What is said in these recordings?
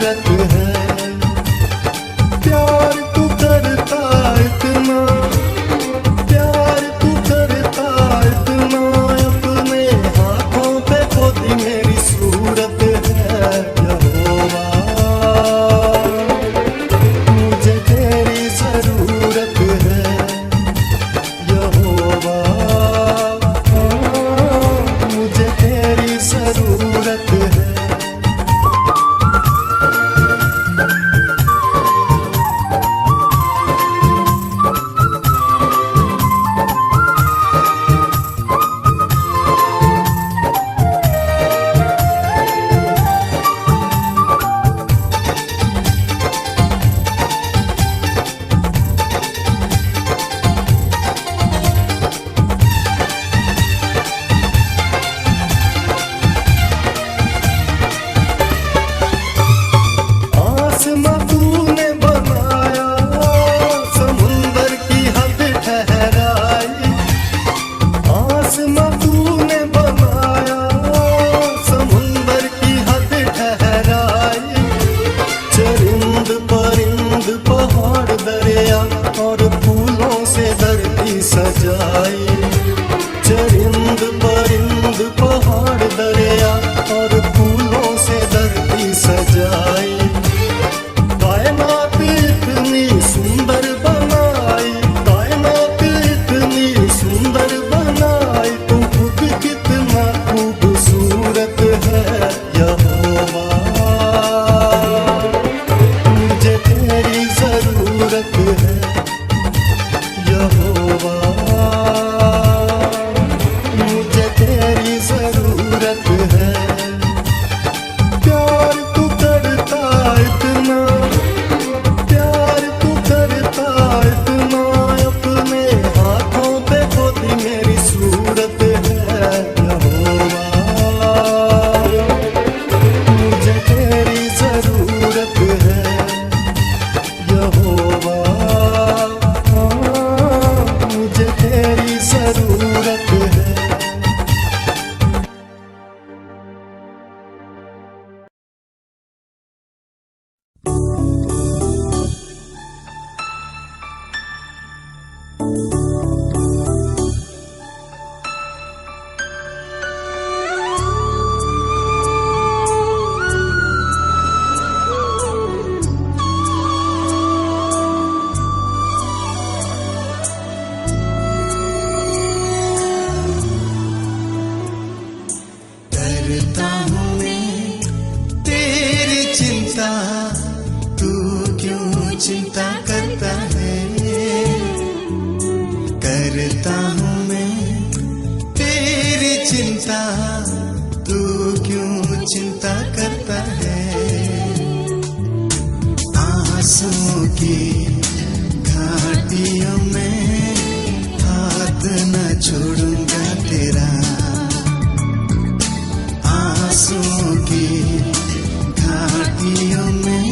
जरूरत है। प्यार तू करता इतना, प्यार तू करता इतना, अपने हाथों पे खोदी मेरी सूरत है। यहोवा मुझे तेरी जरूरत है। यहोवा मुझे तेरी जरूरत है। आसमां तूने बनाया, समुंदर की हद ठहराई। आसमां तूने बनाया, समुंदर की हद ठहराई। चरिंद परिंद पहाड़ दरिया और फूलों से धरती सजाई। चरिंद परिंद पहाड़ दरिया और फूलों से धरती सजाई। कायनात इतनी सुंदर बनाई, कायनात इतनी सुंदर बनाई, तू खुद कितना खूबसूरत है। यहोवा मुझे तेरी जरूरत है। यहोवा मुझे तेरी जरूरत है। प्यार तू करता इतना, प्यार तू करता इतना, अपने हाथों पे खोदी मेरी सूरत है। यहोवा मुझे तेरी जरूरत है। यहोवा मुझे तेरी जरूरत है। करता हूँ मैं तेरी चिंता, तू क्यों चिंता करता है। करता हूँ मैं तेरी चिंता, तू क्यों चिंता करता है। आंसुओं की घाटियों में हाथ न छोड़ूंगा तेरा। आंसुओं की घाटियों में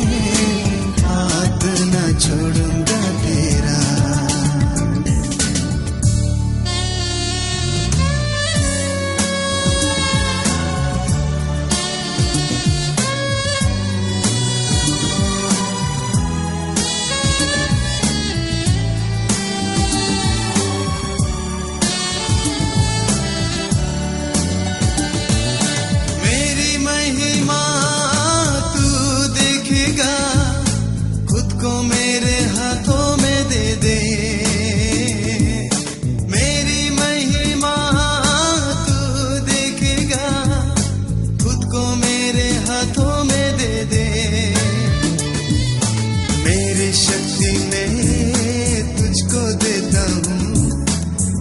हाथ न छोड़ूंगा तेरा। मेरी महिमा तू देखेगा, खुद को मेरे हाथों में दे दे। मेरी महिमा तू देखेगा, खुद को मेरे हाथों में दे दे। मेरी शक्ति में तुझको देता हूँ,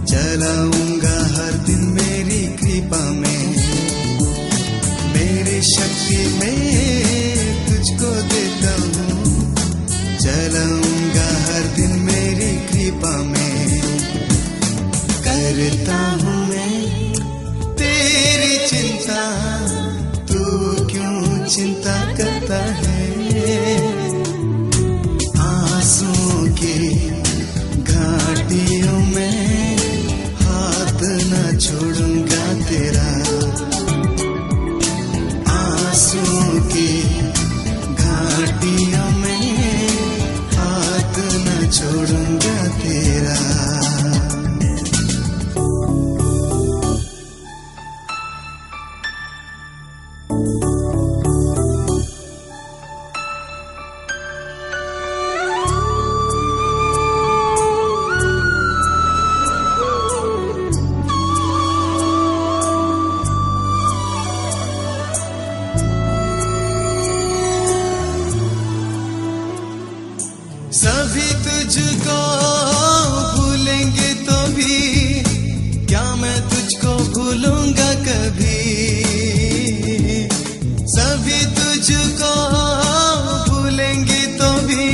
चलाऊंगा हर दिन मेरी कृपा में। मेरी शक्ति में तुझको देता हूँ, चलाऊंगा हर दिन मेरी कृपा में। करता हूँ मैं तेरी चिंता, तू क्यों चिंता करता है। आंसुओं की घाटियों में हाथ न छोड़ूंगा तेरा। आंसुओं की घाटियों तुझको भूलेंगी तो भी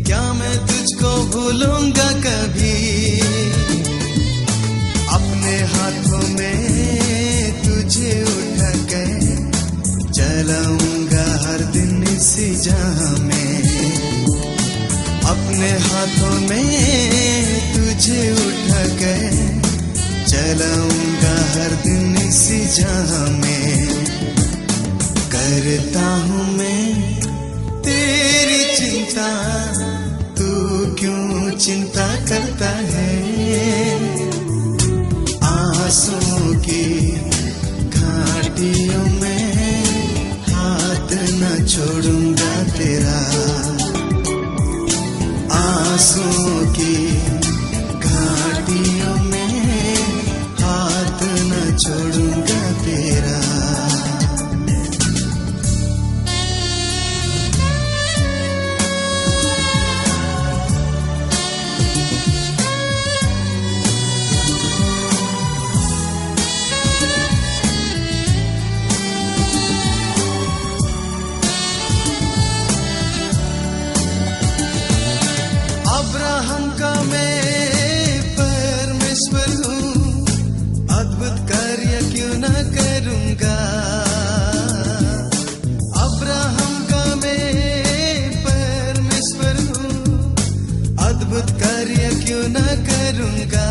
क्या मैं तुझको भूलूंगा कभी। अपने हाथों में तुझे उठा के चलाऊंगा हर दिन इसी जहां में। अपने हाथों में तुझे उठा के चलाऊंगा हर दिन इसी जहां में। करता हूँ मैं तेरी चिंता, तू क्यों चिंता करता है। आंसुओं की घाटियों में हाथ न छोड़ूंगा तेरा। आंसुओं की घाटियों में हाथ न छोड़ूंगा तेरा। अब्राहम का मैं परमेश्वर हूँ, अद्भुत कार्य क्यों न करूँगा। अब्राहम का मैं परमेश्वर हूँ, अद्भुत कार्य क्यों न करूँगा।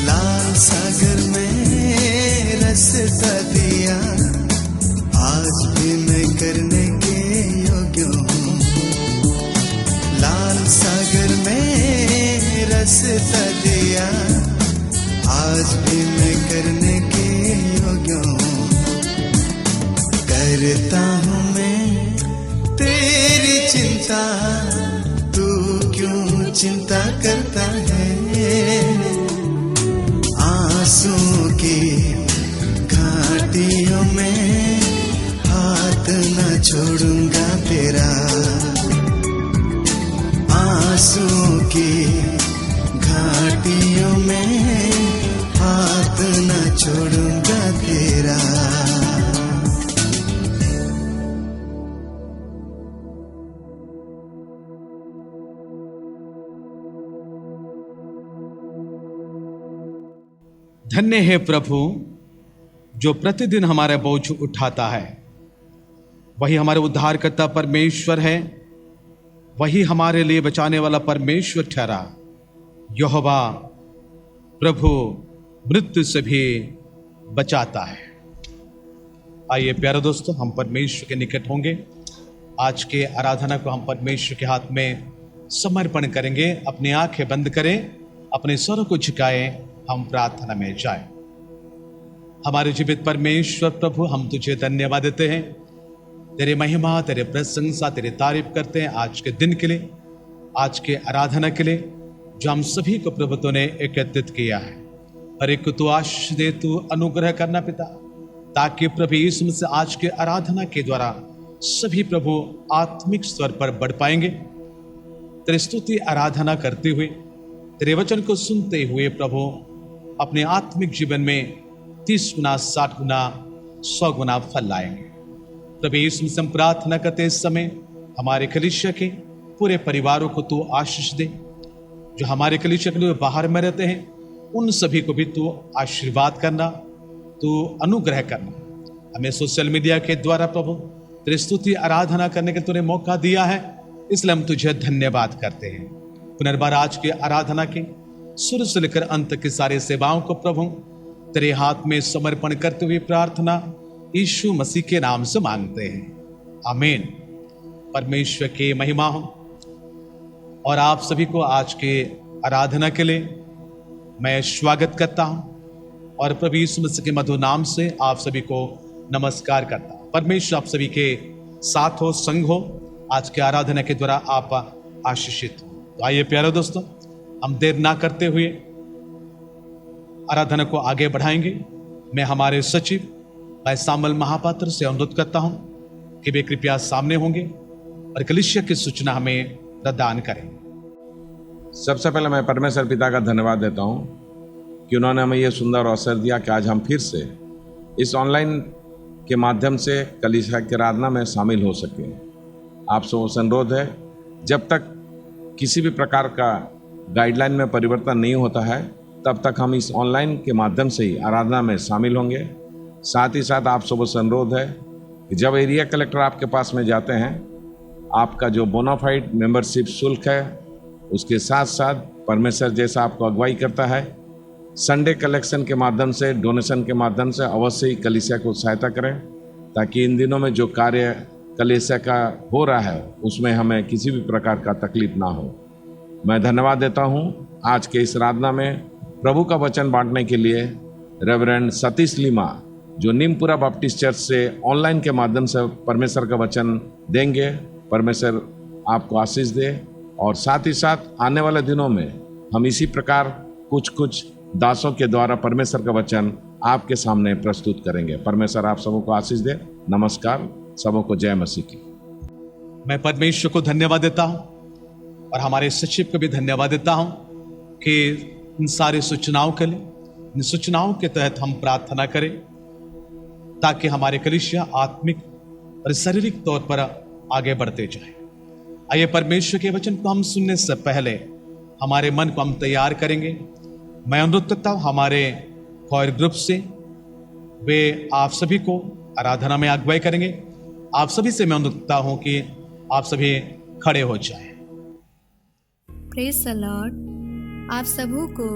लाल सागर में रास्ता दिया, आज भी मैं करने के योग्य हूँ। लाल सागर में रास्ता दिया, आज भी मैं करने के योग्य हूँ। करता हूँ मैं तेरी चिंता, तू क्यों चिंता करता है। आंसुओं की घाटियों में हाथ न छोड़ूंगा तेरा। आंसुओं की घाटियों में हाथ न छोड़ूंगा तेरा। धन्य है प्रभु जो प्रतिदिन हमारे बोझ उठाता है। वही हमारे उद्धारकर्ता परमेश्वर है, वही हमारे लिए बचाने वाला परमेश्वर ठहरा। यहोवा प्रभु मृत्यु से भी बचाता है। आइए प्यारे दोस्तों, हम परमेश्वर के निकट होंगे। आज के आराधना को हम परमेश्वर के हाथ में समर्पण करेंगे। अपनी आंखें बंद करें, अपने स्वरों को झुकाएं, हम प्रार्थना में जाएं। हमारे जीवित परमेश्वर प्रभु, हम तुझे धन्यवाद देते हैं, तेरे महिमा, तेरे प्रशंसा, तेरे तारीफ करते हैं आज के दिन के लिए, आज के आराधना के लिए जो हम सभी को प्रभु तूने एकत्रित किया है। हर एक को तू आशीष दे, तू अनुग्रह करना पिता, ताकि प्रभु यीशु मसीह से आज के आराधना के द्वारा सभी प्रभु आत्मिक स्तर पर बढ़ पाएंगे। तेरी स्तुति आराधना करते हुए, तेरे वचन को सुनते हुए प्रभु अपने आत्मिक जीवन में 30 गुना, 60 गुना, 100 गुना फल लाएंगे। प्रभु यीशु मसीह हम प्रार्थना करते इस समय हमारे कलीसिया के पूरे परिवारों को तू आशीष दे। जो हमारे कलीसिया के लोग बाहर में रहते हैं, उन सभी को भी तू आशीर्वाद करना, तू अनुग्रह करना। हमें सोशल मीडिया के द्वारा प्रभु तेरी स्तुति आराधना करने के तूने मौका दिया है, इसलिए हम तुझे धन्यवाद करते हैं। पुनर्बार आज के आराधना के शुरू से लेकर अंत की सारी सेवाओं को प्रभु तेरे हाथ में समर्पण करते हुए प्रार्थना यीशु मसीह के नाम से मांगते हैं, आमीन। परमेश्वर की महिमा हो। और आप सभी को आज के आराधना के लिए मैं स्वागत करता हूं और प्रभु यीशु मसीह के मधुर नाम से आप सभी को नमस्कार करता हूं। परमेश्वर आप सभी के साथ हो, संग हो। आज के आराधना के द्वारा आप आशीषित हो। तो आइए प्यारे दोस्तों, हम देर ना करते हुए आराधना को आगे बढ़ाएंगे। मैं हमारे सचिव भाई सामुएल महापात्र से अनुरोध करता हूं कि वे कृपया सामने होंगे और कलीसिया की सूचना हमें प्रदान करें। सबसे पहले मैं परमेश्वर पिता का धन्यवाद देता हूं कि उन्होंने हमें यह सुंदर अवसर दिया कि आज हम फिर से इस ऑनलाइन के माध्यम से कलीसिया की आराधना में शामिल हो सकें। आप सबों से अनुरोध है, जब तक किसी भी प्रकार का गाइडलाइन में परिवर्तन नहीं होता है तब तक हम इस ऑनलाइन के माध्यम से ही आराधना में शामिल होंगे। साथ ही साथ आप सबों से अनुरोध है कि जब एरिया कलेक्टर आपके पास में जाते हैं, आपका जो बोनाफाइड मेंबरशिप शुल्क है उसके साथ साथ परमेश्वर जैसा आपको अगुवाई करता है, संडे कलेक्शन के माध्यम से, डोनेशन के माध्यम से अवश्य ही कलीसिया को सहायता करें, ताकि इन दिनों में जो कार्य कलीसिया का हो रहा है उसमें हमें किसी भी प्रकार का तकलीफ ना हो। मैं धन्यवाद देता हूं आज के इस आराधना में प्रभु का वचन बांटने के लिए रेवरेंड सतीश लीमा, जो नीमपुरा बैप्टिस्ट चर्च से ऑनलाइन के माध्यम से परमेश्वर का वचन देंगे। परमेश्वर आपको आशीष दे, और साथ ही साथ आने वाले दिनों में हम इसी प्रकार कुछ दासों के द्वारा परमेश्वर का वचन आपके सामने प्रस्तुत करेंगे। परमेश्वर आप सबों को आशीष दे। नमस्कार, सबों को जय मसीह की। मैं परमेश्वर को धन्यवाद देता हूं और हमारे सचिव को भी धन्यवाद देता हूं कि इन सारी सूचनाओं के लिए, इन सूचनाओं के तहत हम प्रार्थना करें ताकि हमारे कलीसिया आत्मिक और शारीरिक तौर पर आगे बढ़ते जाए। आइए परमेश्वर के वचन को हम सुनने से पहले हमारे मन को हम तैयार करेंगे। मैं अनुरोध करता हूं हमारे कॉयर ग्रुप से, वे आप सभी को आराधना में अगुवाई करेंगे। आप सभी से मैं अनुरोध करता हूं कि आप सभी खड़े हो जाएं। Praise the Lord. आप सबों को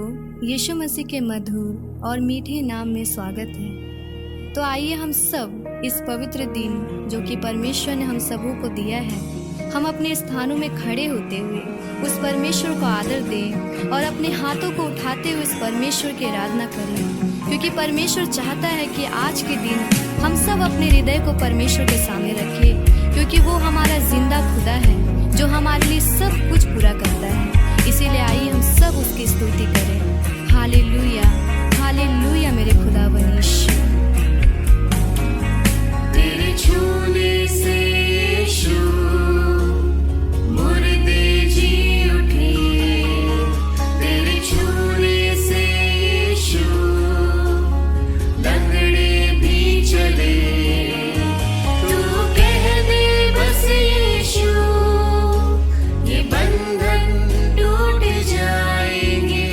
यीशु मसीह के मधुर और मीठे नाम में स्वागत है। तो आइए हम सब इस पवित्र दिन जो कि परमेश्वर ने हम सबों को दिया है, हम अपने स्थानों में खड़े होते हुए उस परमेश्वर को आदर दें और अपने हाथों को उठाते हुए उस परमेश्वर की आराधना करें, क्योंकि परमेश्वर चाहता है कि आज के दिन हम सब अपने हृदय को परमेश्वर के सामने रखें, क्योंकि वो हमारा जिंदा खुदा है जो हमारे लिए सब कुछ पूरा करता है। इसीलिए आइए हम सब उसकी स्तुति करें। हालेलुया, हालेलुया मेरे खुदावन यीशु। तेरे छूने से यीशु मुर्दे जी उठे, तेरे छूने से यीशु लंगड़े भी चले। तू कह दे बस यीशु, ये बंधन टूट जाएंगे।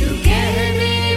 तू कह दे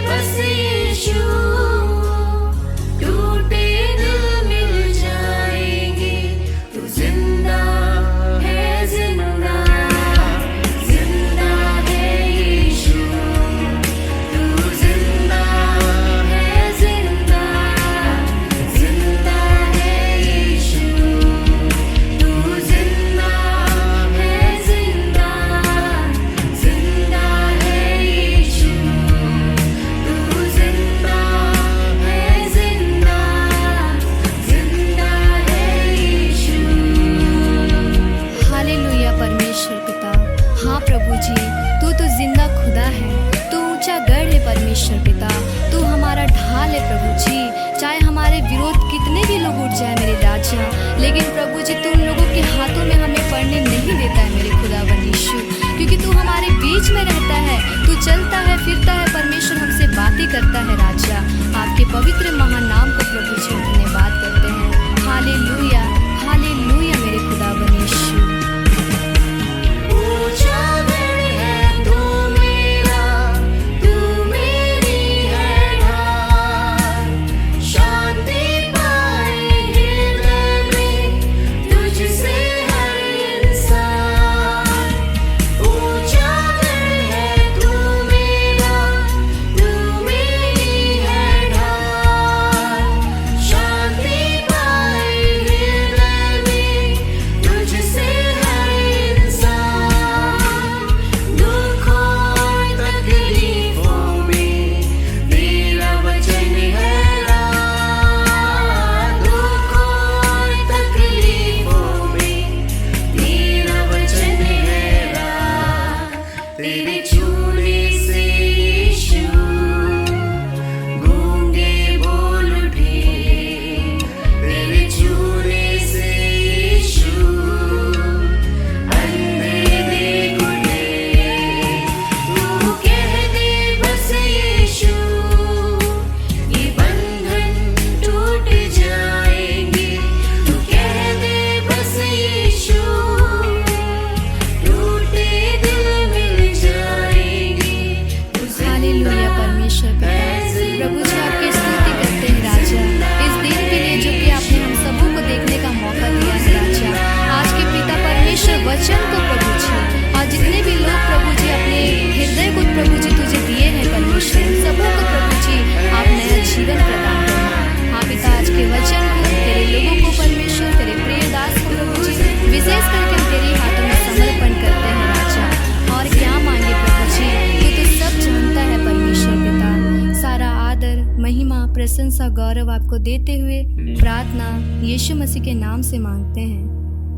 प्रशंसा गौरव आपको देते हुए प्रार्थना यीशु मसीह के नाम से मांगते हैं,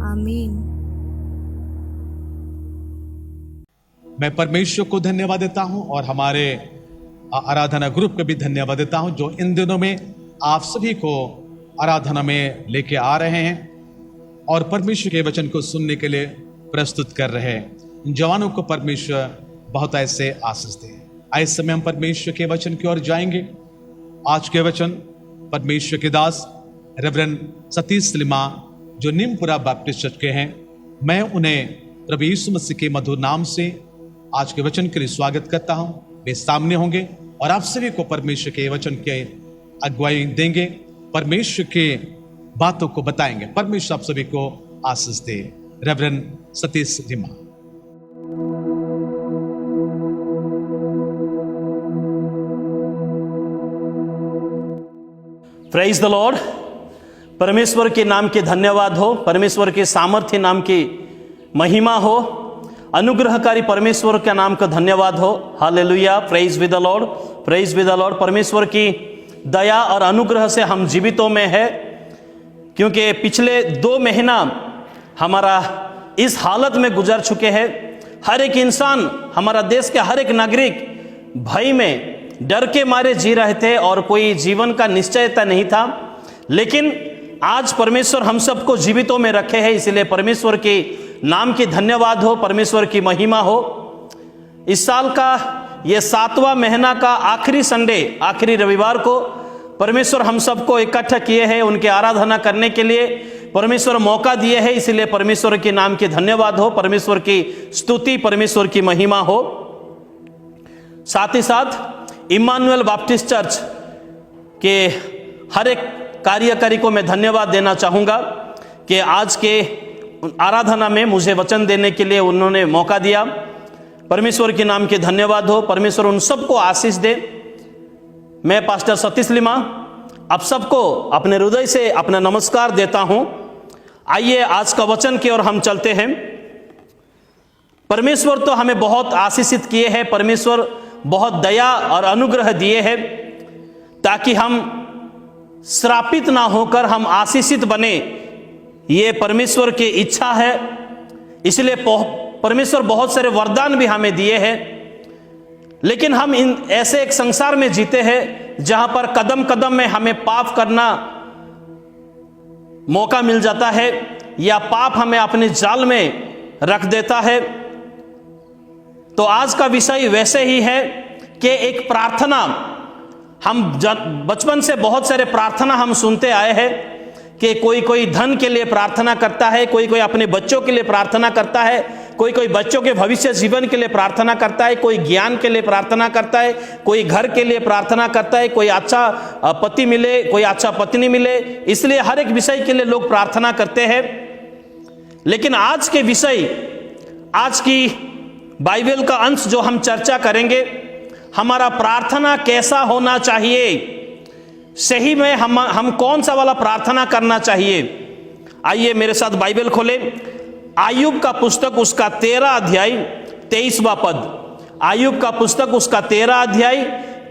आमीन। मैं परमेश्वर को धन्यवाद देता हूं और हमारे आराधना ग्रुप को भी धन्यवाद देता हूं जो इन दिनों में आप सभी को आराधना में लेके आ रहे हैं और परमेश्वर के वचन को सुनने के लिए प्रस्तुत कर रहे हैं। इन जवानों को परमेश्वर बहुत ऐसे आशीष दे। आज समय हम परमेश्वर के वचन की ओर जाएंगे। आज के वचन परमेश्वर के दास रेवरेंड सतीश लिमा जो नीमपुरा बैप्टिस्ट चर्च के हैं, मैं उन्हें प्रभु यीशु मसीह के मधुर नाम से आज के वचन के लिए स्वागत करता हूं। वे सामने होंगे और आप सभी को परमेश्वर के वचन के अगुवाई देंगे, परमेश्वर के बातों को बताएंगे। परमेश्वर आप सभी को आशीष दे। Reverend Satish Lima. Praise the lord. परमेश्वर के नाम के धन्यवाद हो, परमेश्वर के सामर्थ्य नाम की महिमा हो, अनुग्रहकारी परमेश्वर के नाम का धन्यवाद हो। Hallelujah, praise with the Lord, praise with the lord. परमेश्वर की दया और अनुग्रह से हम जीवितों में है, क्योंकि पिछले 2 महीना हमारा इस हालत में गुजर चुके हैं। हर एक इंसान, हमारा देश के हर एक नागरिक भय में, डर के मारे जी रहे थे और कोई जीवन का निश्चयता नहीं था। लेकिन आज परमेश्वर हम सबको जीवितों में रखे हैं, इसलिए परमेश्वर के नाम की धन्यवाद हो, परमेश्वर की महिमा हो। इस साल का ये 7वां महीना का आखिरी संडे, आखिरी रविवार को परमेश्वर हम सबको इकट्ठा किए हैं उनके आराधना करने के लिए। परमेश्वर मौका दिए हैं, इसलिए परमेश्वर के नाम की धन्यवाद हो, परमेश्वर की स्तुति, परमेश्वर की महिमा हो। साथ ही साथ इमानुएल बैप्टिस्ट चर्च के हर एक कार्यकारी को मैं धन्यवाद देना चाहूँगा कि आज के आराधना में मुझे वचन देने के लिए उन्होंने मौका दिया। परमेश्वर के नाम के धन्यवाद हो, परमेश्वर उन सबको आशीष दे। मैं पास्टर सतीश लिमा आप सबको अपने हृदय से अपना नमस्कार देता हूँ। आइए आज का वचन की ओर हम चलते हैं। परमेश्वर तो हमें बहुत आशीषित किए हैं, परमेश्वर बहुत दया और अनुग्रह दिए हैं ताकि हम श्रापित ना होकर हम आशीषित बने, ये परमेश्वर की इच्छा है। इसलिए परमेश्वर बहुत सारे वरदान भी हमें दिए हैं। लेकिन हम इन ऐसे एक संसार में जीते हैं जहां पर कदम कदम में हमें पाप करना मौका मिल जाता है या पाप हमें अपने जाल में रख देता है। तो आज का विषय वैसे ही है कि एक प्रार्थना, हम बचपन से बहुत सारे प्रार्थना हम सुनते आए हैं कि कोई धन के लिए प्रार्थना करता है, कोई अपने बच्चों के लिए प्रार्थना करता है, कोई बच्चों के भविष्य जीवन के लिए प्रार्थना करता है, कोई ज्ञान के लिए प्रार्थना करता है, कोई घर के लिए प्रार्थना करता है, कोई अच्छा पति मिले, कोई अच्छा पत्नी मिले। इसलिए हर एक विषय के लिए लोग प्रार्थना करते हैं। लेकिन आज के विषय, आज की बाइबल का अंश जो हम चर्चा करेंगे, हमारा प्रार्थना कैसा होना चाहिए, सही में हम कौन सा वाला प्रार्थना करना चाहिए। आइए मेरे साथ बाइबल खोले। आयुब का पुस्तक उसका 13 अध्याय 23वां पद। आयुब का पुस्तक उसका 13 अध्याय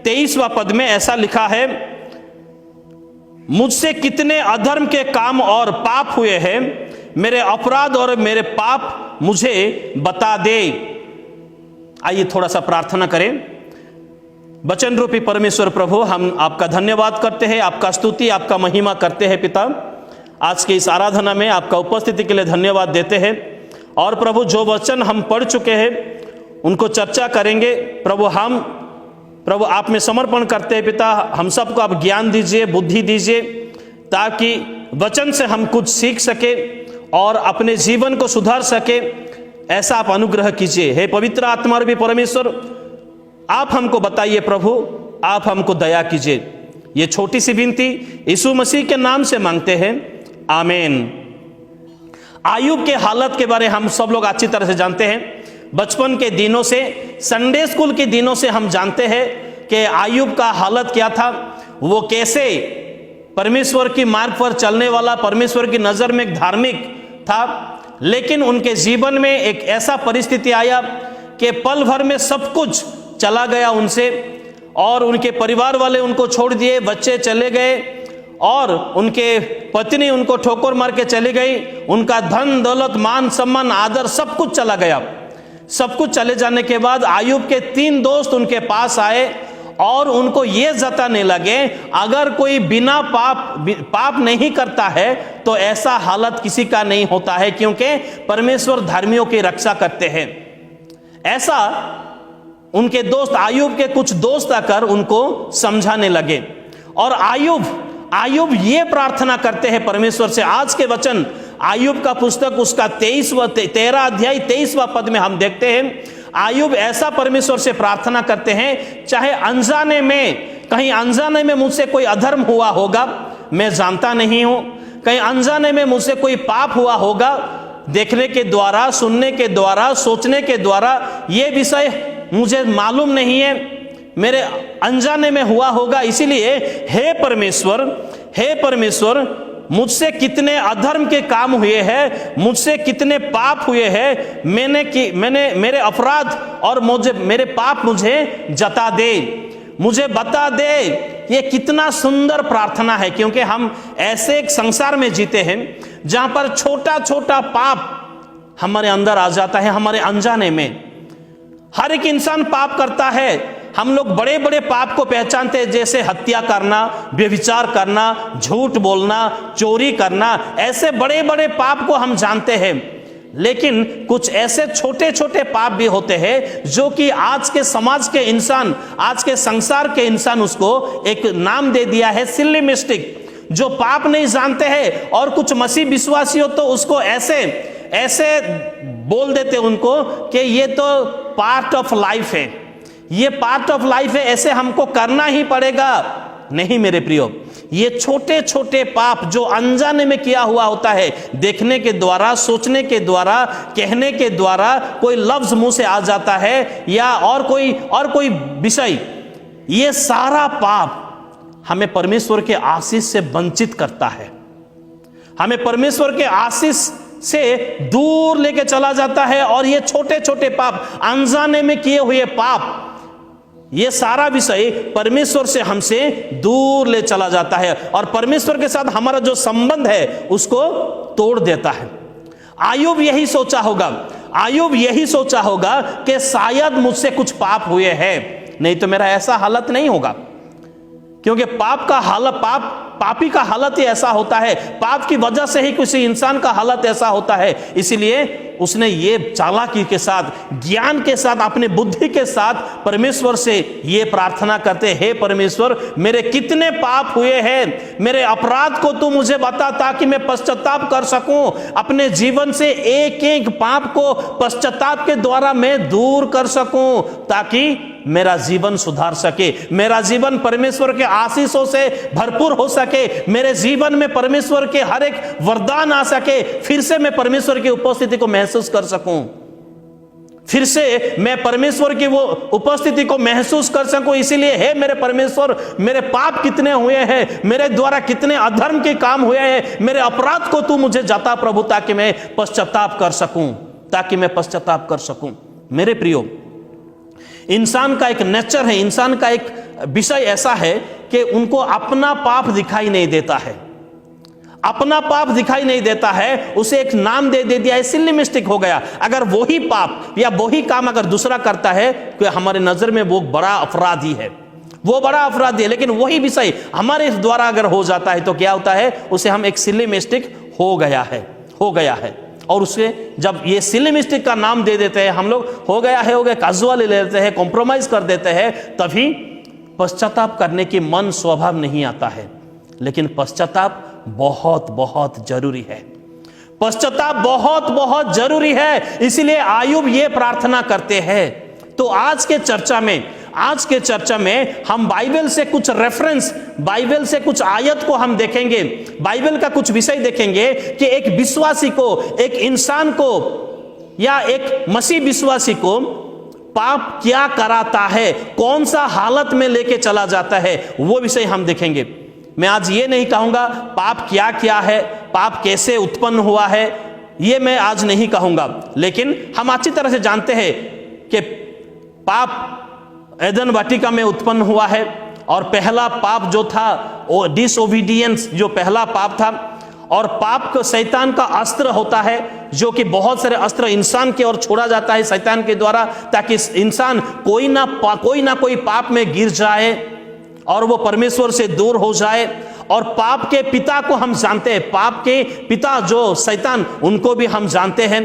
23वां पद में ऐसा लिखा है, मुझसे कितने अधर्म के काम और पाप हुए हैं, मेरे अपराध और मेरे पाप मुझे बता दे। आइए थोड़ा सा प्रार्थना करें। वचन रूपी परमेश्वर प्रभु, हम आपका धन्यवाद करते हैं, आपका स्तुति, आपका महिमा करते हैं। पिता, आज के इस आराधना में आपका उपस्थिति के लिए धन्यवाद देते हैं। और प्रभु, जो वचन हम पढ़ चुके हैं उनको चर्चा करेंगे। प्रभु आप में समर्पण करते हैं। पिता, हम सबको आप ज्ञान दीजिए, बुद्धि दीजिए, ताकि वचन से हम कुछ सीख सके और अपने जीवन को सुधार सके। ऐसा आप अनुग्रह कीजिए। हे पवित्र आत्मा रूपी परमेश्वर, आप हमको बताइए प्रभु, आप हमको दया कीजिए। ये छोटी सी विनती यीशु मसीह के नाम से मांगते हैं, आमीन। आयुब के हालत के बारे हम सब लोग अच्छी तरह से जानते हैं। बचपन के दिनों से, संडे स्कूल के दिनों से हम जानते हैं कि आयुब का हालत क्या था, वो कैसे परमेश्वर की मार्ग पर चलने वाला, परमेश्वर की नजर में एक धार्मिक था। लेकिन उनके जीवन में एक ऐसा परिस्थिति आया कि पल भर में सब कुछ चला गया उनसे, और उनके परिवार वाले उनको छोड़ दिए, बच्चे चले गए और उनके पत्नी उनको ठोकर मार के चली गई। उनका धन दौलत मान सम्मान आदर सब कुछ चला गया। सब कुछ चले जाने के बाद आयुब के 3 दोस्त उनके पास आए और उनको ये जताने लगे, अगर कोई बिना पाप नहीं करता है तो ऐसा हालत किसी का नहीं होता है, क्योंकि परमेश्वर धर्मियों की रक्षा करते हैं। ऐसा उनके दोस्त, आयुब के कुछ दोस्त आकर उनको समझाने लगे और आयुब ये प्रार्थना करते हैं परमेश्वर से। आज के वचन आयुब का पुस्तक उसका 13 अध्याय 23वां पद में हम देखते हैं, आयुब ऐसा परमेश्वर से प्रार्थना करते हैं, चाहे अनजाने में, कहीं अनजाने में मुझसे कोई अधर्म हुआ होगा, मैं जानता नहीं हूं, कहीं अनजाने में मुझसे कोई पाप हुआ होगा, देखने के द्वारा, सुनने के द्वारा, सोचने के द्वारा, ये विषय मुझे मालूम नहीं है, मेरे अनजाने में हुआ होगा। इसीलिए हे परमेश्वर, मुझसे कितने अधर्म के काम हुए हैं, मुझसे कितने पाप हुए हैं, मैंने मेरे अपराध और मेरे पाप मुझे जता दे, मुझे बता दे। ये कितना सुंदर प्रार्थना है, क्योंकि हम ऐसे एक संसार में जीते हैं जहां पर छोटा छोटा पाप हमारे अंदर आ जाता है, हमारे अनजाने में। हर एक इंसान पाप करता है। हम लोग बड़े बड़े पाप को पहचानते हैं, जैसे हत्या करना, व्यभिचार करना, झूठ बोलना, चोरी करना, ऐसे बड़े बड़े पाप को हम जानते हैं। लेकिन कुछ ऐसे छोटे छोटे पाप भी होते हैं जो कि आज के समाज के इंसान, आज के संसार के इंसान उसको एक नाम दे दिया है, सिली मिस्टेक, जो पाप नहीं जानते हैं। और कुछ मसीह विश्वासी हो तो उसको ऐसे बोल देते उनको कि ये तो पार्ट ऑफ लाइफ है, ये पार्ट ऑफ लाइफ है, ऐसे हमको करना ही पड़ेगा। नहीं मेरे प्रियो, ये छोटे छोटे पाप जो अनजाने में किया हुआ होता है, देखने के द्वारा, सोचने के द्वारा, कहने के द्वारा, कोई लफ्ज मुंह से आ जाता है या और कोई विषय, ये सारा पाप हमें परमेश्वर के आशीष से वंचित करता है, हमें परमेश्वर के आशीष से दूर लेके चला जाता है। और ये छोटे छोटे पाप, अनजाने में किए हुए पाप, ये सारा विषय परमेश्वर से हमसे दूर ले चला जाता है और परमेश्वर के साथ हमारा जो संबंध है उसको तोड़ देता है। आयुब यही सोचा होगा कि शायद मुझसे कुछ पाप हुए हैं, नहीं तो मेरा ऐसा हालत नहीं होगा। क्योंकि पापी का हालत ही ऐसा होता है, पाप की वजह से ही किसी इंसान का हालत ऐसा होता है। इसीलिए उसने ये चालाकी के साथ, ज्ञान के साथ, अपने बुद्धि के साथ परमेश्वर से ये प्रार्थना करते, हे परमेश्वर, मेरे कितने पाप हुए हैं, मेरे अपराध को तू मुझे बता ताकि मैं पश्चाताप कर सकूं, अपने जीवन से एक एक पाप को पश्चाताप के द्वारा मैं दूर कर सकूं, ताकि मेरा जीवन सुधार सके, मेरा जीवन परमेश्वर के आशीषों से भरपूर हो सके, मेरे जीवन में परमेश्वर के हर एक वरदान आ सके, फिर से मैं परमेश्वर की उपस्थिति को महसूस कर सकूं, फिर से मैं परमेश्वर की वो उपस्थिति को महसूस कर सकूं। इसीलिए हे मेरे परमेश्वर, मेरे पाप कितने हुए हैं, मेरे द्वारा कितने अधर्म के काम हुए हैं, मेरे अपराध को तू मुझे जता प्रभु, ताकि मैं पश्चाताप कर सकूं, मेरे प्रियो, इंसान का एक नेचर है, इंसान का एक विषय ऐसा है कि उनको अपना पाप दिखाई नहीं देता है, अपना पाप दिखाई नहीं देता है, उसे एक नाम दे दिया है, सिली मिस्टेक हो गया। अगर वही पाप या वही काम अगर दूसरा करता है तो हमारे नजर में वो बड़ा अपराधी है, लेकिन वही विषय हमारे द्वारा अगर हो जाता है तो क्या होता है, उसे हम एक सिली मिस्टेक हो गया है। और उसे जब ये सिली मिस्टेक का नाम दे देते हैं हम लोग, हो गया कैजुअल ले लेते हैं, कॉम्प्रोमाइज कर देते हैं, तभी पश्चाताप करने की मन स्वभाव नहीं आता है। लेकिन पश्चाताप बहुत बहुत जरूरी है, पश्चाताप बहुत बहुत जरूरी है। इसीलिए आयुब ये प्रार्थना करते हैं। तो आज के चर्चा में हम बाइबल से कुछ रेफरेंस, बाइबल से कुछ आयत को हम देखेंगे, बाइबल का कुछ विषय देखेंगे कि एक विश्वासी को, एक इंसान को या एक मसीह विश्वासी को पाप क्या कराता है, कौन सा हालत में लेके चला जाता है, वो विषय हम देखेंगे। मैं आज ये नहीं कहूंगा पाप क्या क्या है, पाप कैसे उत्पन्न हुआ है, ये मैं आज नहीं कहूंगा। लेकिन हम अच्छी तरह से जानते हैं कि पाप एदन वाटिका में उत्पन्न हुआ है। और पहला पाप जो था वो डिसओबीडियंस, जो पहला पाप था। और पाप को शैतान का अस्त्र होता है, जो कि बहुत सारे अस्त्र इंसान की ओर छोड़ा जाता है शैतान के द्वारा, ताकि इंसान कोई ना कोई पाप में गिर जाए और वो परमेश्वर से दूर हो जाए। और पाप के पिता को हम जानते हैं, पाप के पिता जो शैतान, उनको भी हम जानते हैं।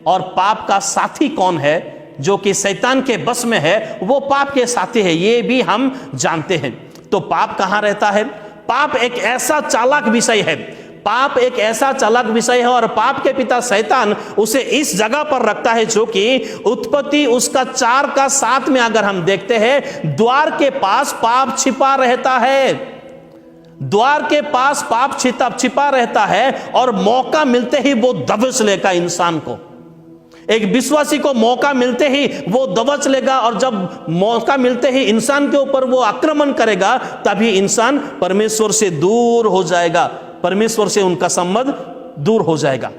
और पाप का साथी कौन है, जो कि शैतान के बस में है, वो पाप के साथी है, ये भी हम जानते हैं। तो पाप कहाँ रहता है? पाप एक ऐसा चालाक विषय है, पाप एक ऐसा चालाक विषय है। और पाप के पिता शैतान उसे इस जगह पर रखता है, जो कि उत्पत्ति उसका 4:7 में अगर हम देखते हैं, द्वार के पास पाप छिपा रहता है, द्वार के पास पाप छिपा रहता है। और मौका मिलते ही वो दबोच लेगा इंसान को। एक विश्वासी को मौका मिलते ही वो दबोच लेगा, और जब मौका मिलते ही इंसान के ऊपर वो आक्रमण करेगा, तभी इंसान परमेश्वर से दूर हो जाएगा, परमेश्वर से उनका संबंध दूर हो जाएगा।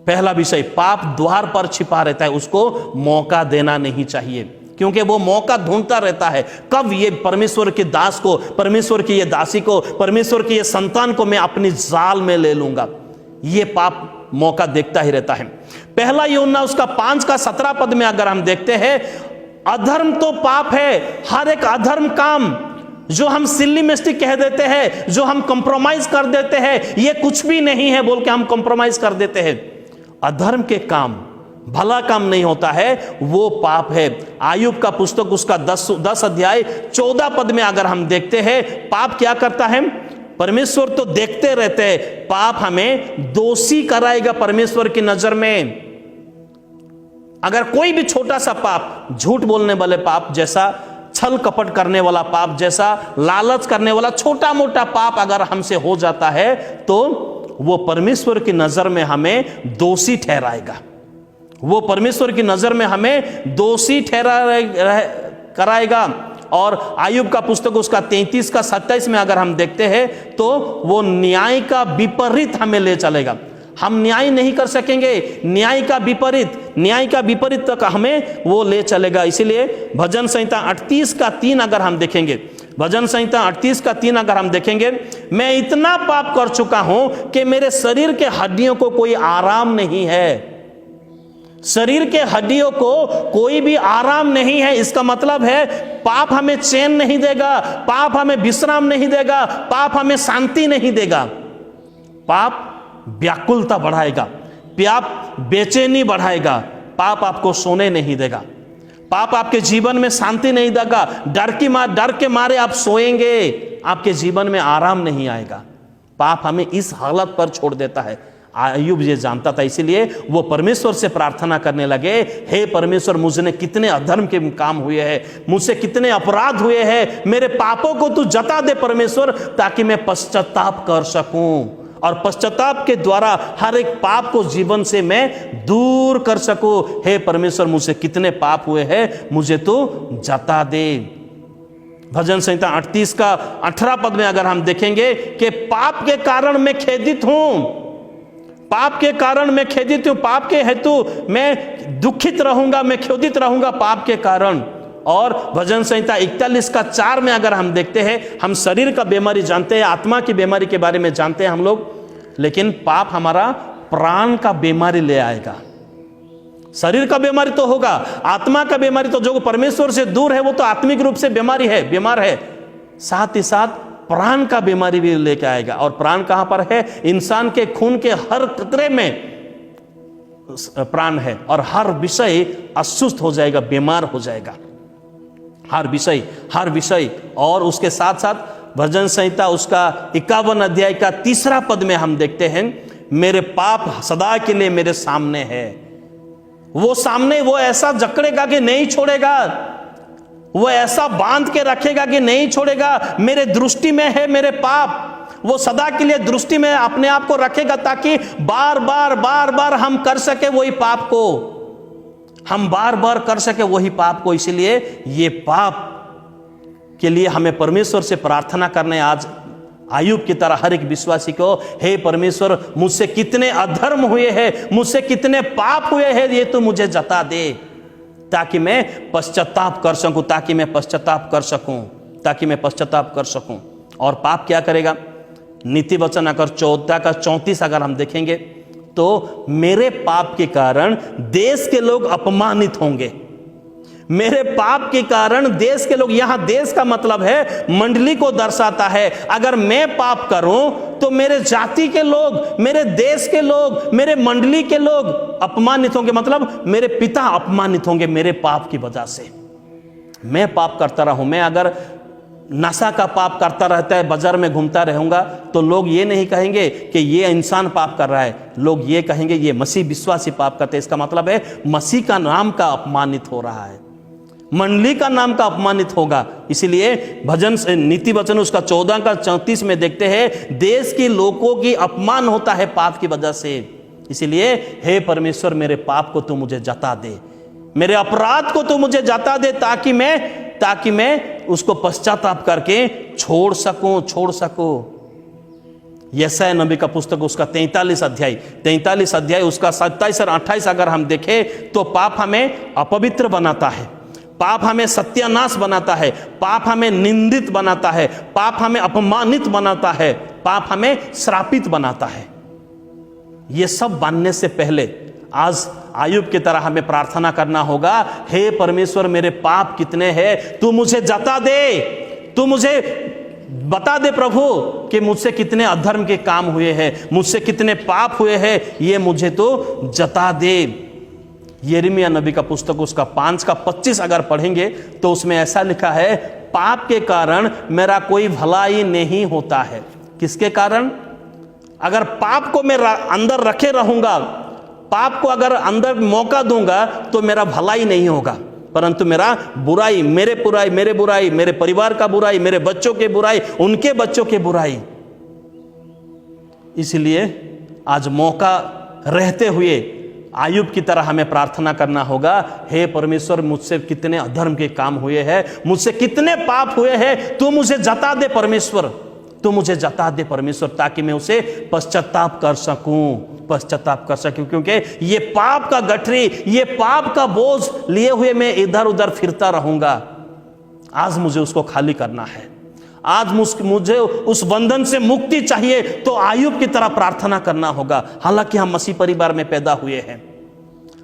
पहला विषय, पाप द्वार पर छिपा रहता है, उसको मौका देना नहीं चाहिए, क्योंकि वो मौका ढूंढता रहता है, कब ये परमेश्वर के दास को, परमेश्वर की ये दासी को, परमेश्वर की ये संतान को मैं अपनी जाल में ले लूंगा। ये पाप मौका देखता ही रहता है। पहला यूहन्ना उसका 5:17 में अगर हम देखते हैं, अधर्म तो पाप है, हर एक अधर्म काम जो हम सिल्ली मिस्टेक कह देते हैं, जो हम कंप्रोमाइज कर देते हैं, ये कुछ भी नहीं है बोल के हम कंप्रोमाइज कर देते हैं। अधर्म के काम, भला काम नहीं होता है, वो पाप है। आयुब का पुस्तक उसका 10 अध्याय 14 में अगर हम देखते हैं, पाप क्या करता है? परमेश्वर तो देखते रहते हैं, पाप हमें दोषी कराएगा परमेश्वर की नजर में। अगर कोई भी छोटा सा पाप, झूठ बोलने वाले पाप जैसा, छल कपट करने वाला पाप जैसा, लालच करने वाला छोटा मोटा पाप अगर हमसे हो जाता है, तो वो परमेश्वर की नजर में हमें दोषी ठहराएगा, वो परमेश्वर की नजर में हमें दोषी कराएगा। और आयुब का पुस्तक उसका 33:27 में अगर हम देखते हैं, तो वो न्याय का विपरीत हमें ले चलेगा। हम न्याय नहीं कर सकेंगे, न्याय का विपरीत तक हमें वो ले चलेगा। इसीलिए भजन संहिता 38:3 अगर हम देखेंगे, भजन संहिता 38:3 अगर हम देखेंगे, मैं इतना पाप कर चुका हूं कि मेरे शरीर के हड्डियों को कोई आराम नहीं है, शरीर के हड्डियों को कोई भी आराम नहीं है। इसका मतलब है पाप हमें चैन नहीं देगा, पाप हमें विश्राम नहीं देगा, पाप हमें शांति नहीं देगा। पाप व्याकुलता बढ़ाएगा, पाप बेचैनी बढ़ाएगा, पाप आपको सोने नहीं देगा, पाप आपके जीवन में शांति नहीं देगा। डर के मारे आप सोएंगे, आपके जीवन में आराम नहीं आएगा। पाप हमें इस हालत पर छोड़ देता है। आयुब ये जानता था, इसीलिए वो परमेश्वर से प्रार्थना करने लगे, हे परमेश्वर, मुझने कितने अधर्म के काम हुए हैं, मुझसे कितने अपराध हुए हैं, मेरे पापों को तू जता दे परमेश्वर, ताकि मैं पश्चाताप कर सकूं, और पश्चाताप के द्वारा हर एक पाप को जीवन से मैं दूर कर सकूं। हे परमेश्वर, मुझसे कितने पाप हुए हैं, मुझे तू जता दे। भजन संहिता 38:18 में अगर हम देखेंगे कि पाप के कारण मैं खेदित हूं, पाप के कारण मैं खेदित हूं, पाप के हेतु मैं दुखित रहूंगा, मैं खेदित रहूंगा पाप के कारण। और भजन संहिता 41:4 में अगर हम देखते हैं, हम शरीर का बीमारी जानते हैं, आत्मा की बीमारी के बारे में जानते हैं हम लोग, लेकिन पाप हमारा प्राण का बीमारी ले आएगा। शरीर का बीमारी तो होगा, आत्मा का बीमारी तो जो परमेश्वर से दूर है वो तो आत्मिक रूप से बीमार है, साथ ही साथ प्राण का बीमारी भी लेके आएगा। और प्राण कहां पर है? इंसान के खून के हर कतरे में प्राण है, और हर विषय अस्वस्थ हो जाएगा, बीमार हो जाएगा, हर विषय। और उसके साथ साथ भजन संहिता उसका 51 अध्याय का 3 पद में हम देखते हैं, मेरे पाप सदा के लिए मेरे सामने है। वो ऐसा जकड़ेगा कि नहीं छोड़ेगा, वो ऐसा बांध के रखेगा कि नहीं छोड़ेगा। मेरे दृष्टि में है मेरे पाप, वो सदा के लिए दृष्टि में अपने आप को रखेगा, ताकि बार बार हम कर सके वही पाप को, हम बार बार कर सके वही पाप को। इसीलिए ये पाप के लिए हमें परमेश्वर से प्रार्थना करने, आज आयुब की तरह हर एक विश्वासी को, हे परमेश्वर, मुझसे कितने अधर्म हुए हैं, मुझसे कितने पाप हुए हैं, ये तो मुझे जता दे। ताकि मैं पश्चाताप कर सकूं, ताकि मैं पश्चाताप कर सकूं, ताकि मैं पश्चाताप कर सकूं। और पाप क्या करेगा? नीति वचन अगर 14 का 34 अगर हम देखेंगे तो मेरे पाप के कारण देश के लोग अपमानित होंगे। मेरे पाप के कारण देश के लोग, यहां देश का मतलब है मंडली को दर्शाता है। अगर मैं पाप करूं तो मेरे जाति के लोग, मेरे देश के लोग, मेरे मंडली के लोग अपमानित होंगे, मतलब मेरे पिता अपमानित होंगे मेरे पाप की वजह से। मैं पाप करता रहूं, मैं अगर नशा का पाप करता रहता है, बाजार में घूमता रहूंगा, तो लोग ये नहीं कहेंगे कि ये इंसान पाप कर रहा है, लोग ये कहेंगे ये मसीह विश्वासी पाप करते हैं। इसका मतलब है मसीह का नाम का अपमानित हो रहा है, मंडली का नाम का अपमानित होगा। इसीलिए भजन नीति वचन उसका 14 का 34 में देखते हैं, देश के लोगों की अपमान होता है पाप की वजह से। इसीलिए हे परमेश्वर, मेरे पाप को तू मुझे जता दे, मेरे अपराध को तू मुझे जता दे, ताकि मैं उसको पश्चाताप करके छोड़ सकूं। यशायाह नबी का पुस्तक उसका 43 अध्याय उसका 27 और 28 अगर हम देखें तो पाप हमें अपवित्र बनाता है, पाप हमें सत्यानाश बनाता है, पाप हमें निंदित बनाता है, पाप हमें अपमानित बनाता है, पाप हमें श्रापित बनाता है। ये सब बनने से पहले आज आयुब की तरह हमें प्रार्थना करना होगा, हे परमेश्वर, मेरे पाप कितने हैं तू मुझे जता दे, तू मुझे बता दे प्रभु कि मुझसे कितने अधर्म के काम हुए हैं, मुझसे कितने पाप हुए हैं, ये मुझे तो जता दे। यिर्मयाह नबी का पुस्तक उसका 5 का 25 अगर पढ़ेंगे तो उसमें ऐसा लिखा है, पाप के कारण मेरा कोई भलाई नहीं होता है। किसके कारण? अगर पाप को मैं अंदर रखे रहूंगा, पाप को अगर अंदर मौका दूंगा तो मेरा भलाई नहीं होगा, परंतु मेरा बुराई, मेरे बुराई, मेरे परिवार का बुराई, मेरे बच्चों के बुराई, उनके बच्चों के बुराई। इसलिए आज मौका रहते हुए आयुब की तरह हमें प्रार्थना करना होगा, हे परमेश्वर, मुझसे कितने अधर्म के काम हुए हैं, मुझसे कितने पाप हुए हैं, तू मुझे जता दे परमेश्वर, तू मुझे जता दे परमेश्वर, ताकि मैं उसे पश्चाताप कर सकूं, क्योंकि ये पाप का गठरी, ये पाप का बोझ लिए हुए मैं इधर उधर फिरता रहूंगा। आज मुझे उसको खाली करना है, आज मुझे उस बंधन से मुक्ति चाहिए, तो आयुब की तरह प्रार्थना करना होगा। हालांकि हम मसीह परिवार में पैदा हुए हैं,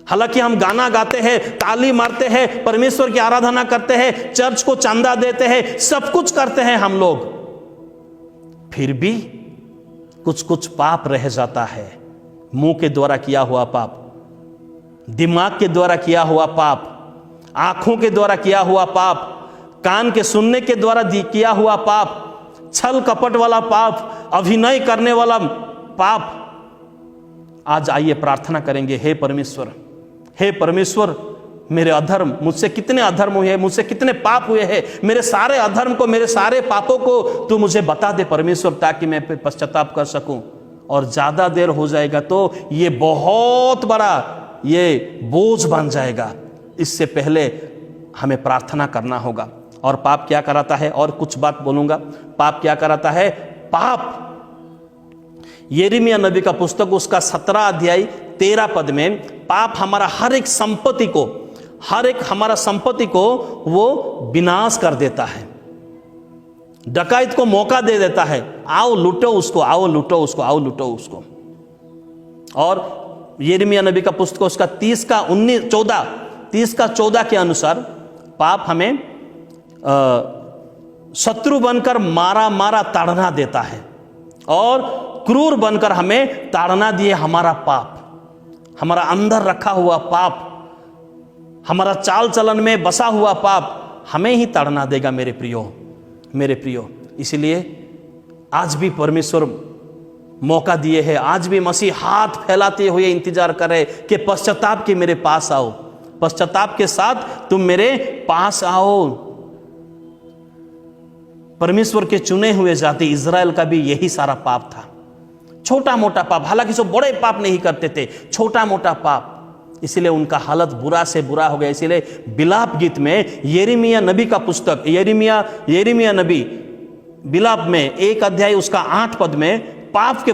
हालांकि हम गाना गाते हैं, ताली मारते हैं, परमेश्वर की आराधना करते हैं, चर्च को चंदा देते हैं, सब कुछ करते हैं हम लोग, फिर भी कुछ पाप रह जाता है। मुंह के द्वारा किया हुआ पाप, दिमाग के द्वारा किया हुआ पाप, आंखों के द्वारा किया हुआ पाप, कान के सुनने के द्वारा किया हुआ पाप, छल कपट वाला पाप, अभिनय करने वाला पाप। आज आइए प्रार्थना करेंगे, हे परमेश्वर, मेरे अधर्म, मुझसे कितने अधर्म हुए हैं, मुझसे कितने पाप हुए हैं, मेरे सारे अधर्म को, मेरे सारे पापों को तू मुझे बता दे परमेश्वर, ताकि मैं पश्चाताप कर सकूं। और ज्यादा देर हो जाएगा तो ये बहुत बड़ा ये बोझ बन जाएगा। इससे पहले हमें प्रार्थना करना होगा। और पाप क्या कराता है? और कुछ बात बोलूंगा, पाप क्या कराता है? पाप यिर्मयाह नबी का पुस्तक उसका 17 अध्याय 13 पद में, पाप हमारा हर एक संपत्ति को वो विनाश कर देता है, डकैत को मौका दे देता है, आओ लूटो उसको। और यिर्मयाह नबी का पुस्तक उसका 30 का 14 के अनुसार पाप हमें शत्रु बनकर मारा ताड़ना देता है, और क्रूर बनकर हमें ताड़ना दिए हमारा पाप, हमारा अंदर रखा हुआ पाप, हमारा चाल चलन में बसा हुआ पाप हमें ही ताड़ना देगा मेरे प्रियो। इसलिए आज भी परमेश्वर मौका दिए है, आज भी मसीह हाथ फैलाते हुए इंतजार कर रहे कि पश्चाताप के मेरे पास आओ, पश्चाताप के साथ तुम मेरे पास आओ। परमेश्वर के चुने हुए जाति इज़राइल का भी यही सारा पाप था, छोटा मोटा पाप, हालांकि सब बड़े पाप नहीं करते थे, छोटा मोटा पाप, इसलिए उनका हालत बुरा से बुरा हो गया। इसलिए बिलाप गीत में यिर्मयाह नबी का पुस्तक, यिर्मयाह नबी बिलाप में 1 अध्याय उसका 8 पद में, पाप के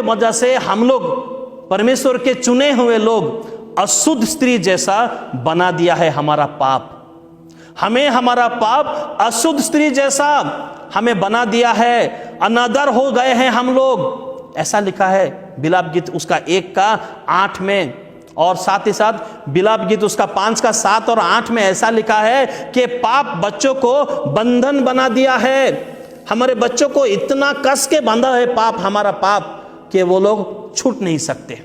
वजह से हम लोग, परमेश्वर के चुने हुए लोग, अशुद्ध स्त्री जैसा बना दिया है हमारा पाप। हमें हमारा पाप अशुद्ध स्त्री जैसा हमें बना दिया है, अनादर हो गए हैं हम लोग, ऐसा लिखा है बिलाप गीत उसका 1:8 में, और साथ ही साथ बिलाप गीत उसका 5:7 और 8 में ऐसा लिखा है कि पाप बच्चों को बंधन बना दिया है। हमारे बच्चों को इतना कस के बांधा है पाप, हमारा पाप, कि वो लोग छूट नहीं सकते,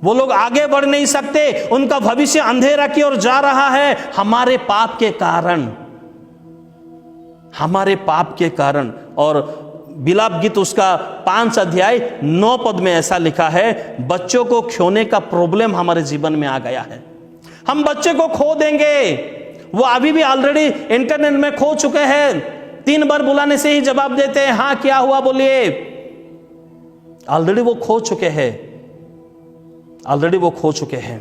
वो लोग आगे बढ़ नहीं सकते, उनका भविष्य अंधेरा की ओर जा रहा है हमारे पाप के कारण, हमारे पाप के कारण। और बिलाप गीत उसका 5:9 में ऐसा लिखा है, बच्चों को खोने का प्रॉब्लम हमारे जीवन में आ गया है। हम बच्चे को खो देंगे, वो अभी भी ऑलरेडी इंटरनेट में खो चुके हैं, 3 बार बुलाने से ही जवाब देते हैं, हाँ क्या हुआ बोलिए। ऑलरेडी वो खो चुके हैं, ऑलरेडी वो खो चुके हैं।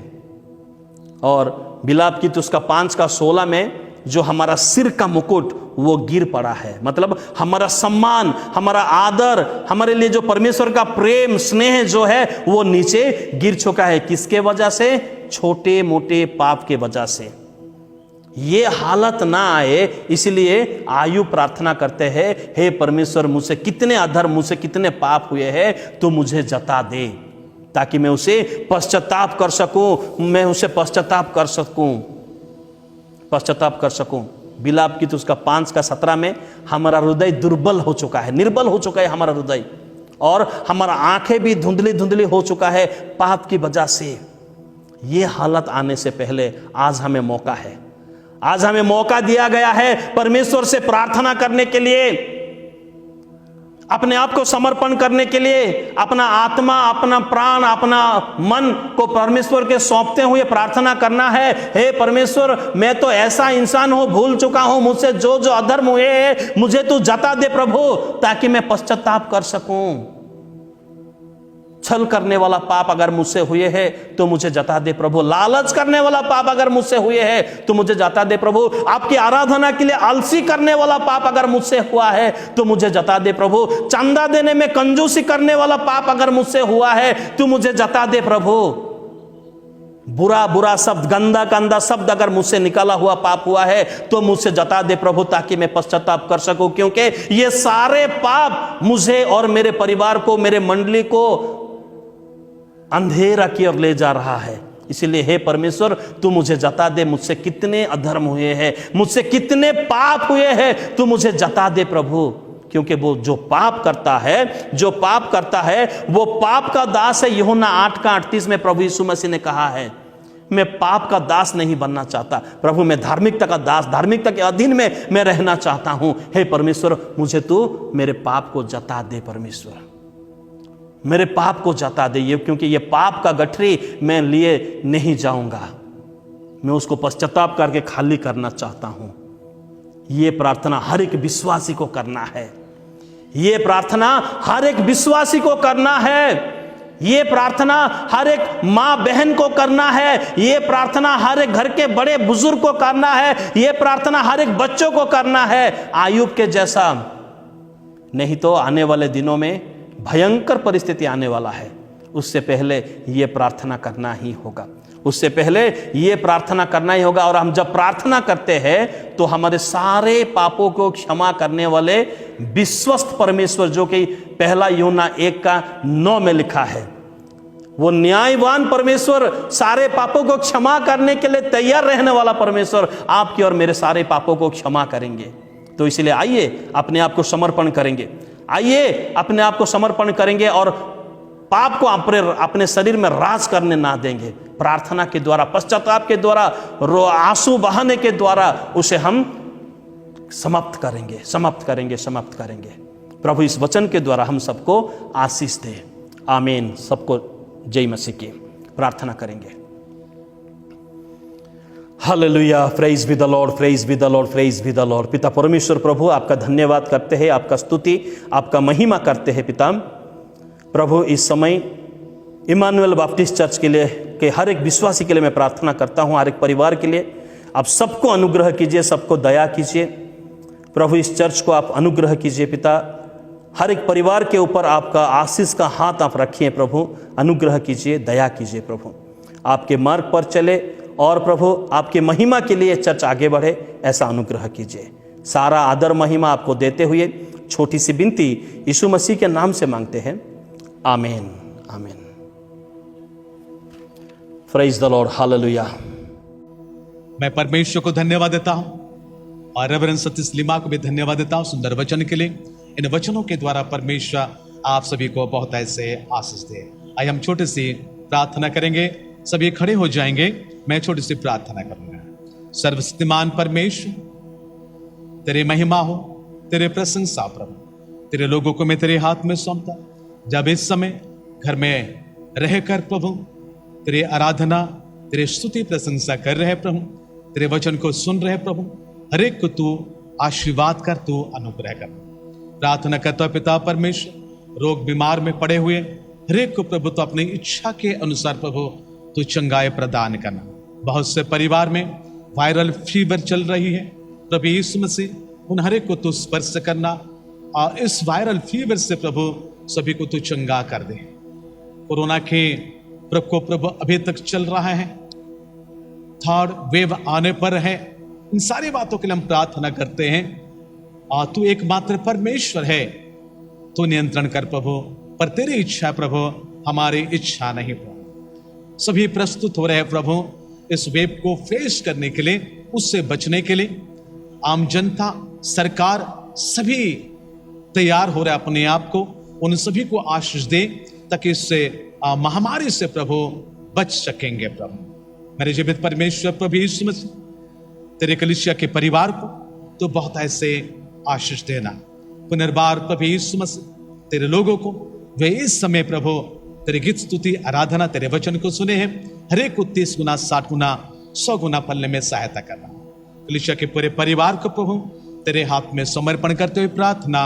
और बिलाप गीत उसका 5:16 में जो हमारा सिर का मुकुट वो गिर पड़ा है, मतलब हमारा सम्मान, हमारा आदर, हमारे लिए जो परमेश्वर का प्रेम स्नेह जो है वो नीचे गिर चुका है। किसके वजह से? छोटे मोटे पाप के वजह से। ये हालत ना आए इसलिए आयु प्रार्थना करते हैं, हे परमेश्वर मुझसे कितने अधर्म, मुझसे कितने पाप हुए हैं, तो मुझे जता दे ताकि मैं उसे पश्चाताप कर सकूं, मैं उसे पश्चाताप कर सकूं, पश्चाताप कर सकूं। बिलाप गीत उसका 5:17 में हमारा हृदय दुर्बल हो चुका है, निर्बल हो चुका है हमारा हृदय, और हमारा आंखें भी धुंधली धुंधली हो चुका है पाप की वजह से। ये हालत आने से पहले आज हमें मौका है, आज हमें मौका दिया गया है परमेश्वर से प्रार्थना करने के लिए, अपने आप को समर्पण करने के लिए, अपना आत्मा, अपना प्राण, अपना मन को परमेश्वर के सौंपते हुए प्रार्थना करना है। हे परमेश्वर, मैं तो ऐसा इंसान हूं, भूल चुका हूं, मुझसे जो जो अधर्म हुए हैं मुझे तू जता दे प्रभु, ताकि मैं पश्चाताप कर सकूं। छल करने वाला पाप अगर मुझसे हुए है तो मुझे जता दे प्रभु, लालच करने वाला पाप अगर मुझसे हुए है तो मुझे जता दे प्रभु, आपकी आराधना के लिए आलसी करने वाला पाप अगर मुझसे हुआ है तो मुझे जता दे प्रभु, चंदा देने में कंजूसी करने वाला पाप अगर मुझसे हुआ है तो मुझे जता दे प्रभु, बुरा बुरा शब्द, गंदा गंदा शब्द अगर मुझसे निकाला हुआ पाप हुआ है तो मुझसे जता दे प्रभु, ताकि मैं पश्चाताप कर सकूं, क्योंकि ये सारे पाप मुझे और मेरे परिवार को, मेरे मंडली को अंधेरा की ओर ले जा रहा है। इसलिए हे परमेश्वर, तू मुझे जता दे, मुझसे कितने अधर्म हुए हैं, मुझसे कितने पाप हुए हैं, तू मुझे जता दे प्रभु, क्योंकि वो जो पाप करता है, जो पाप करता है वो पाप का दास है। यूहन्ना 8:38 में प्रभु यीशु मसीह ने कहा है, मैं पाप का दास नहीं बनना चाहता प्रभु, मैं धार्मिकता का दास, धार्मिकता के अधीन में मैं रहना चाहता हूं। हे परमेश्वर, मुझे तू मेरे पाप को जता दे परमेश्वर, मेरे पाप को जता दे, ये क्योंकि ये पाप का गठरी मैं लिए नहीं जाऊंगा, मैं उसको पश्चाताप करके खाली करना चाहता हूं। ये प्रार्थना हर एक विश्वासी को करना है, ये प्रार्थना हर एक विश्वासी को करना है, ये प्रार्थना हर एक माँ बहन को करना है, ये प्रार्थना हर एक घर के बड़े बुजुर्ग को करना है, ये प्रार्थना हर एक बच्चों को करना है, आयुब के जैसा। नहीं तो आने वाले दिनों में भयंकर परिस्थिति आने वाला है, उससे पहले ये प्रार्थना करना ही होगा, उससे पहले ये प्रार्थना करना ही होगा। और हम जब प्रार्थना करते हैं तो हमारे सारे पापों को क्षमा करने वाले विश्वस्त परमेश्वर, जो कि 1 यूहन्ना 1:9 में लिखा है, वो न्यायवान परमेश्वर, सारे पापों को क्षमा करने के लिए तैयार रहने वाला परमेश्वर आपकी और मेरे सारे पापों को क्षमा करेंगे। तो इसलिए आइए अपने आप को समर्पण करेंगे, आइए अपने आप को समर्पण करेंगे और पाप को अपने शरीर में राज करने ना देंगे। प्रार्थना के द्वारा, पश्चाताप के द्वारा, आंसू बहाने के द्वारा उसे हम समाप्त करेंगे, समाप्त करेंगे, समाप्त करेंगे। प्रभु इस वचन के द्वारा हम सबको आशीष दे। आमीन। सबको जय मसीह की। प्रार्थना करेंगे। Hallelujah, praise be the Lord, praise be the Lord, praise be the Lord. पिता परमेश्वर प्रभु, आपका धन्यवाद करते हैं, आपका स्तुति, आपका महिमा करते हैं पिता। प्रभु इस समय इमानुएल बाप्टिस्ट चर्च के लिए, के हर एक विश्वासी के लिए मैं प्रार्थना करता हूँ, हर एक परिवार के लिए आप सबको अनुग्रह कीजिए, सबको दया कीजिए प्रभु। इस चर्च को आप अनुग्रह कीजिए पिता, हर एक परिवार के ऊपर आपका आशीष का हाथ आप रखिए प्रभु, अनुग्रह कीजिए, दया कीजिए प्रभु। आपके मार्ग पर चले और प्रभु आपके महिमा के लिए चर्च आगे बढ़े, ऐसा अनुग्रह कीजिए। सारा आदर महिमा आपको देते हुए छोटी सी विनती यीशु मसीह के नाम से मांगते हैं, आमीन आमीन। Praise the Lord, hallelujah. मैं परमेश्वर को धन्यवाद देता हूं और रेवरेंड सतीश लिमा को भी धन्यवाद देता हूं सुंदर वचन के लिए। इन वचनों के द्वारा परमेश्वर आप सभी को बहुत ऐसे आशीष दे। आइए हम छोटी सी प्रार्थना करेंगे, सभी खड़े हो जाएंगे, मैं छोटी सी प्रार्थना करूंगा। सर्वशक्तिमान परमेश्वर, तेरे महिमा हो, तेरे प्रशंसा प्रभु, तेरे लोगों को मैं तेरे हाथ में सौंपता। जब इस समय घर में रहकर प्रभु तेरे आराधना, तेरे स्तुति प्रशंसा कर रहे प्रभु, तेरे वचन को सुन रहे प्रभु, हर एक को तू आशीर्वाद कर, तू अनुग्रह कर। प्रार्थना करता पिता परमेश्वर, रोग बीमार में पड़े हुए हर एक को प्रभु तो अपनी इच्छा के अनुसार प्रभु तू चंगाई प्रदान करना। बहुत से परिवार में वायरल फीवर चल रही है प्रभु यीशु मसीह, उन हर एक को तू स्पर्श करना और इस वायरल फीवर से प्रभु सभी को तू चंगा कर दे। कोरोना के प्रकोप प्रभु अभी तक चल रहा है, थर्ड वेव आने पर है। इन सारी बातों के लिए हम प्रार्थना करते हैं और तू एकमात्र परमेश्वर है, तू नियंत्रण कर प्रभु, पर तेरी इच्छा प्रभु, हमारी इच्छा नहीं प्रभु। सभी प्रस्तुत हो रहे हैं प्रभु इस वेब को फेस करने के लिए, उससे बचने के लिए। आम जनता, सरकार सभी तैयार हो रहे अपने आप को, उन सभी को आशीष दे ताकि इससे महामारी से प्रभु बच सकेंगे प्रभु। मेरे जीवित परमेश्वर प्रभु यीशु मसीह, तेरे कलीसिया के परिवार को तो बहुत ऐसे आशीष देना। पुनर्बार प्रभु यीशु मसीह, तेरे लोगों को वे इस समय प्रभु तेरे गीत स्तुति आराधना तेरे वचन को सुने हैं, हर एक को 30 गुना 60 गुना 100 गुना फलने में सहायता करना। कलीसिया के पूरे परिवार को प्रभु तेरे हाथ में समर्पण करते हुए प्रार्थना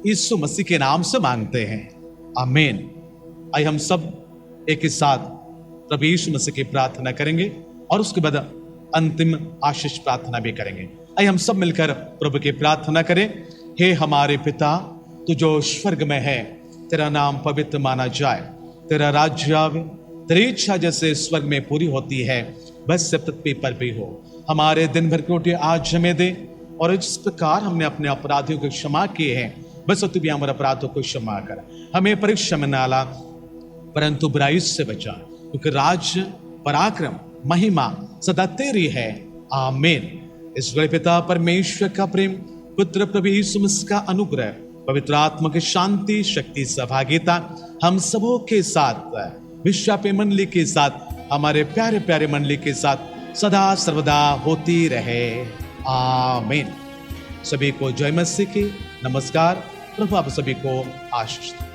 यीशु मसीह के नाम से मांगते हैं, आमीन। आइए हम सब एक ही साथ प्रभु यीशु मसीह की प्रार्थना करेंगे और उसके बाद अंतिम आशीष प्रार्थना भी करेंगे। आइए हम सब मिलकर प्रभु की प्रार्थना करें। हे हमारे पिता, तू जो स्वर्ग में है, तेरा नाम पवित्र माना जाए, तेरा राज्य आवे, तेरी इच्छा जैसे स्वर्ग में पूरी होती है वैसे पृथ्वी पर भी हो। हमारे दिन भर की रोटी आज हमें दे, और जिस प्रकार हमने अपने अपराधियों को क्षमा किए हैं बस तू भी हमारे अपराधों को क्षमा कर। हमें परीक्षा में ना ला, परंतु बुराई से बचा, क्योंकि राज्य, पराक्रम, महिमा सदा तेरी है, आमीन। ईश्वर पिता परमेश्वर का प्रेम, पुत्र प्रभु यीशु मसीह का अनुग्रह, पवित्र आत्मा की शांति, शक्ति, सहभागिता हम सबों के साथ, विश्वापी मंडली के साथ, हमारे प्यारे प्यारे मंडली के साथ सदा सर्वदा होती रहे, आमीन। सभी को जय मसीह की नमस्कार। प्रभु आप सभी को आशीष दे।